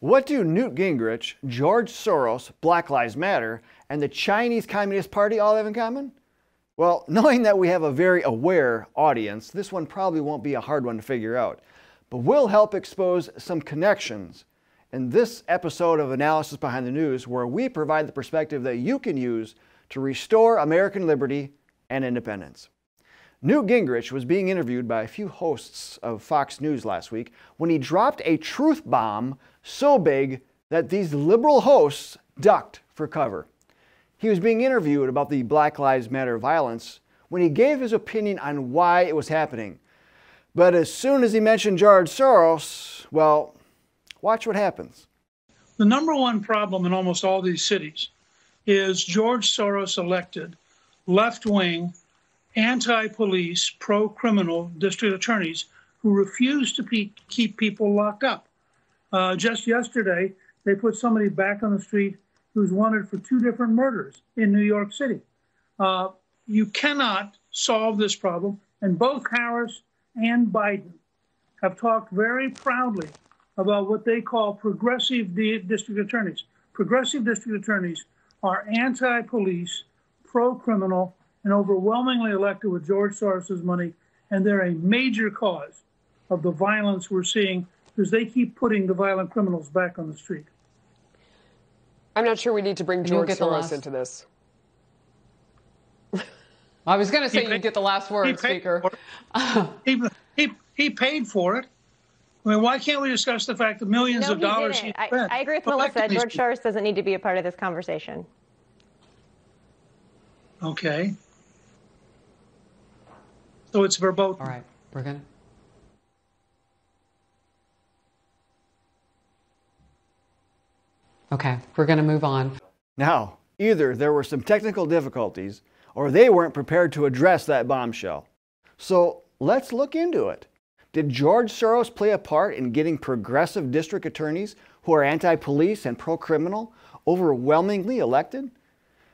What do Newt Gingrich, George Soros, Black Lives Matter, and the Chinese Communist Party all have in common? Well, knowing that we have a very aware audience, this one probably won't be a hard one to figure out, but will help expose some connections in this episode of Analysis Behind the News, where we provide the perspective that you can use to restore American liberty and independence. Newt Gingrich was being interviewed by a few hosts of Fox News last week when he dropped a truth bomb so big that these liberal hosts ducked for cover. He was being interviewed about the Black Lives Matter violence when he gave his opinion on why it was happening. But as soon as he mentioned George Soros, well, watch what happens. The number one problem in almost all these cities is George Soros elected left-wing, anti-police, pro-criminal district attorneys who refuse to keep people locked up. Just yesterday, they put somebody back on the street who's wanted for 2 different murders in New York City. You cannot solve this problem, and both Harris and Biden have talked very proudly about what they call progressive district attorneys. Progressive district attorneys are anti-police, pro-criminal, and overwhelmingly elected with George Soros' money, and they're a major cause of the violence we're seeing because they keep putting the violent criminals back on the street. I'm not sure we need to bring George Soros into this. I was going to say you get the last word, Speaker. He paid for it. I mean, why can't we discuss the fact that millions of dollars he spent? I agree with Melissa. George Soros doesn't need to be a part of this conversation. Okay. So it's verboten. All right, we're going to. Okay, we're going to move on. Now, either there were some technical difficulties or they weren't prepared to address that bombshell. So let's look into it. Did George Soros play a part in getting progressive district attorneys who are anti-police and pro-criminal overwhelmingly elected?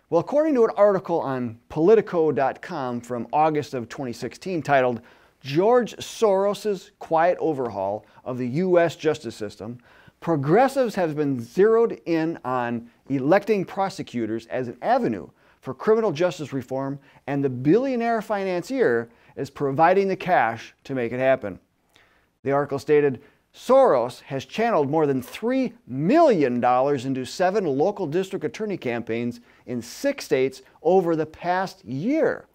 Well, according to an article on Politico.com from August of 2016 titled George Soros's Quiet Overhaul of the U.S. Justice System, progressives have been zeroed in on electing prosecutors as an avenue for criminal justice reform, and the billionaire financier is providing the cash to make it happen. The article stated, Soros has channeled more than $3 million into 7 local district attorney campaigns in 6 states over the past year,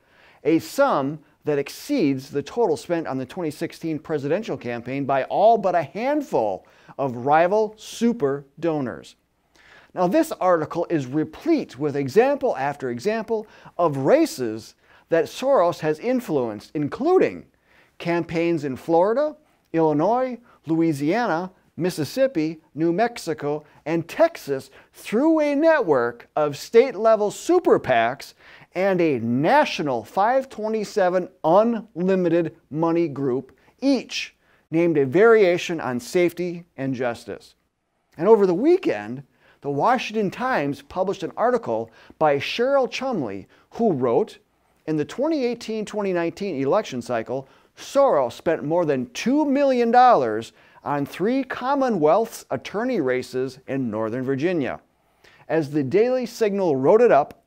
a sum that exceeds the total spent on the 2016 presidential campaign by all but a handful of rival super donors. Now, this article is replete with example after example of races that Soros has influenced, including campaigns in Florida, Illinois, Louisiana, Mississippi, New Mexico, and Texas through a network of state-level super PACs and a national 527 unlimited money group, each named a variation on safety and justice. And over the weekend, the Washington Times published an article by Cheryl Chumley, who wrote, in the 2018-2019 election cycle, Soros spent more than $2 million on 3 Commonwealth's attorney races in Northern Virginia. As the Daily Signal wrote it up,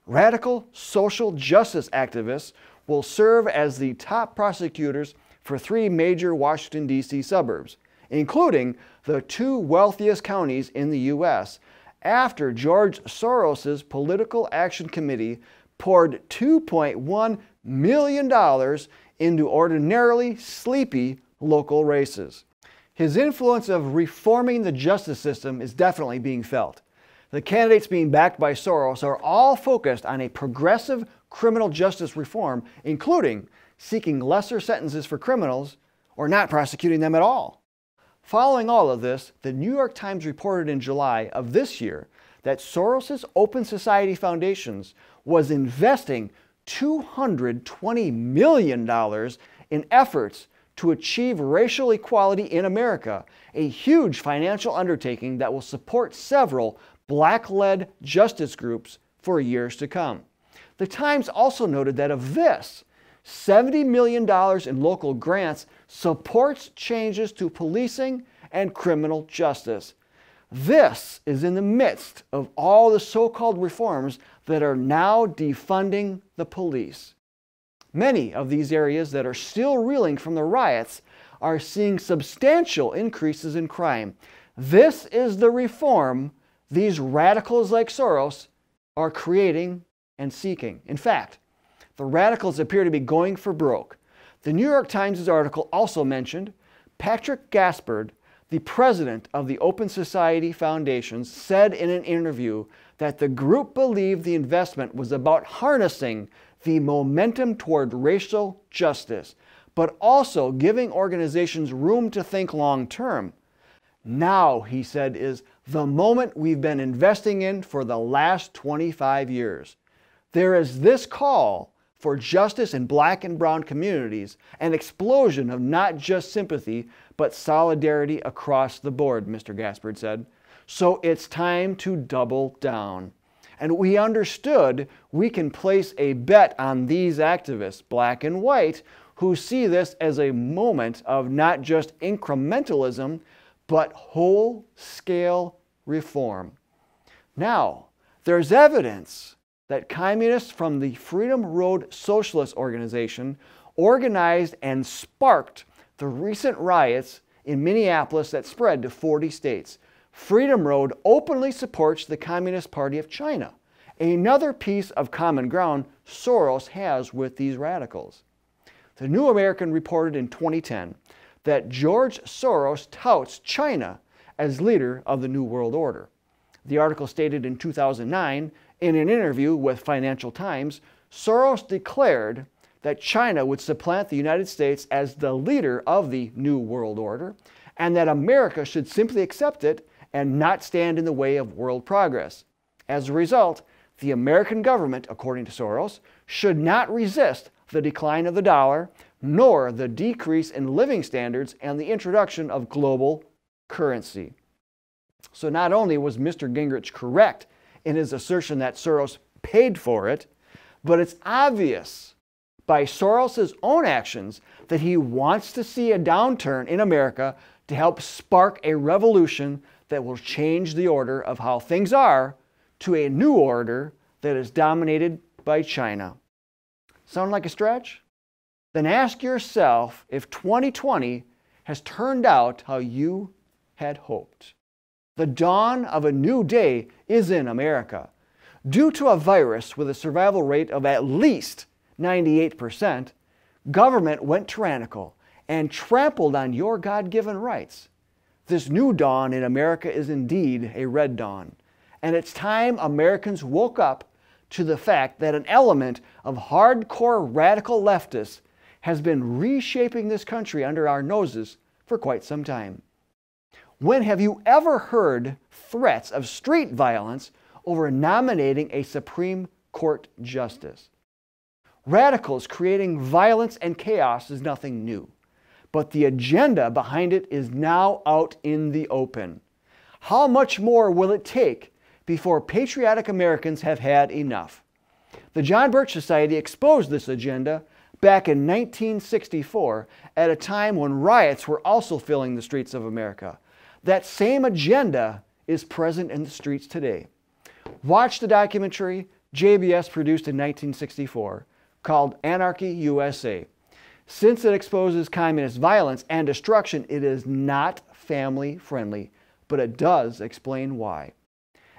radical social justice activists will serve as the top prosecutors for 3 major Washington, D.C. suburbs, including the 2 wealthiest counties in the U.S., after George Soros's Political Action Committee poured $2.1 million into ordinarily sleepy local races. His influence of reforming the justice system is definitely being felt. The candidates being backed by Soros are all focused on a progressive criminal justice reform, including seeking lesser sentences for criminals or not prosecuting them at all. Following all of this, the New York Times reported in July of this year that Soros's Open Society Foundations was investing $220 million in efforts to achieve racial equality in America, a huge financial undertaking that will support several Black-led justice groups for years to come. The Times also noted that of this, $70 million in local grants supports changes to policing and criminal justice. This is in the midst of all the so-called reforms that are now defunding the police. Many of these areas that are still reeling from the riots are seeing substantial increases in crime. This is the reform these radicals like Soros are creating and seeking. In fact, the radicals appear to be going for broke. The New York Times' article also mentioned Patrick Gaspard, the president of the Open Society Foundations, said in an interview that the group believed the investment was about harnessing the momentum toward racial justice, but also giving organizations room to think long term. Now, he said, is the moment we've been investing in for the last 25 years. There is this call for justice in black and brown communities, an explosion of not just sympathy, but solidarity across the board, Mr. Gaspard said. So it's time to double down. And we understood we can place a bet on these activists, black and white, who see this as a moment of not just incrementalism, but whole-scale reform. Now, there's evidence that communists from the Freedom Road Socialist Organization organized and sparked the recent riots in Minneapolis that spread to 40 states. Freedom Road openly supports the Communist Party of China, another piece of common ground Soros has with these radicals. The New American reported in 2010 that George Soros touts China as leader of the New World Order. The article stated in 2009, in an interview with Financial Times, Soros declared that China would supplant the United States as the leader of the New World Order, and that America should simply accept it and not stand in the way of world progress. As a result, the American government, according to Soros, should not resist the decline of the dollar, nor the decrease in living standards and the introduction of global currency. So not only was Mr. Gingrich correct in his assertion that Soros paid for it, but it's obvious by Soros's own actions that he wants to see a downturn in America to help spark a revolution that will change the order of how things are to a new order that is dominated by China. Sound like a stretch? Then ask yourself if 2020 has turned out how you had hoped. The dawn of a new day is in America. Due to a virus with a survival rate of at least 98%, government went tyrannical and trampled on your God-given rights. This new dawn in America is indeed a red dawn, and it's time Americans woke up to the fact that an element of hardcore radical leftists has been reshaping this country under our noses for quite some time. When have you ever heard threats of street violence over nominating a Supreme Court justice? Radicals creating violence and chaos is nothing new, but the agenda behind it is now out in the open. How much more will it take before patriotic Americans have had enough? The John Birch Society exposed this agenda back in 1964 at a time when riots were also filling the streets of America. That same agenda is present in the streets today. Watch the documentary JBS produced in 1964 called Anarchy USA. Since it exposes communist violence and destruction, it is not family friendly, but it does explain why.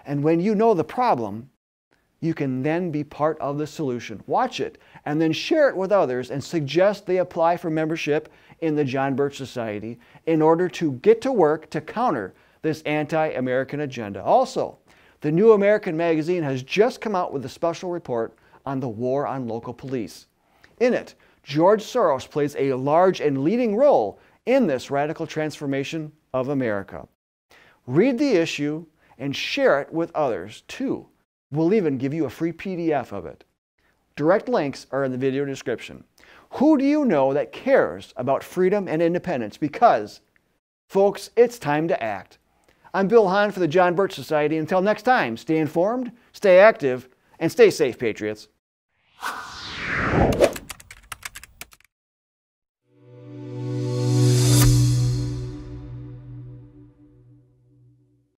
And when you know the problem, you can then be part of the solution. Watch it and then share it with others and suggest they apply for membership in the John Birch Society in order to get to work to counter this anti-American agenda. Also, the New American magazine has just come out with a special report on the war on local police. In it, George Soros plays a large and leading role in this radical transformation of America. Read the issue and share it with others too. We'll even give you a free PDF of it. Direct links are in the video description. Who do you know that cares about freedom and independence? Because, folks, it's time to act. I'm Bill Hahn for the John Birch Society. Until next time, stay informed, stay active, and stay safe, Patriots.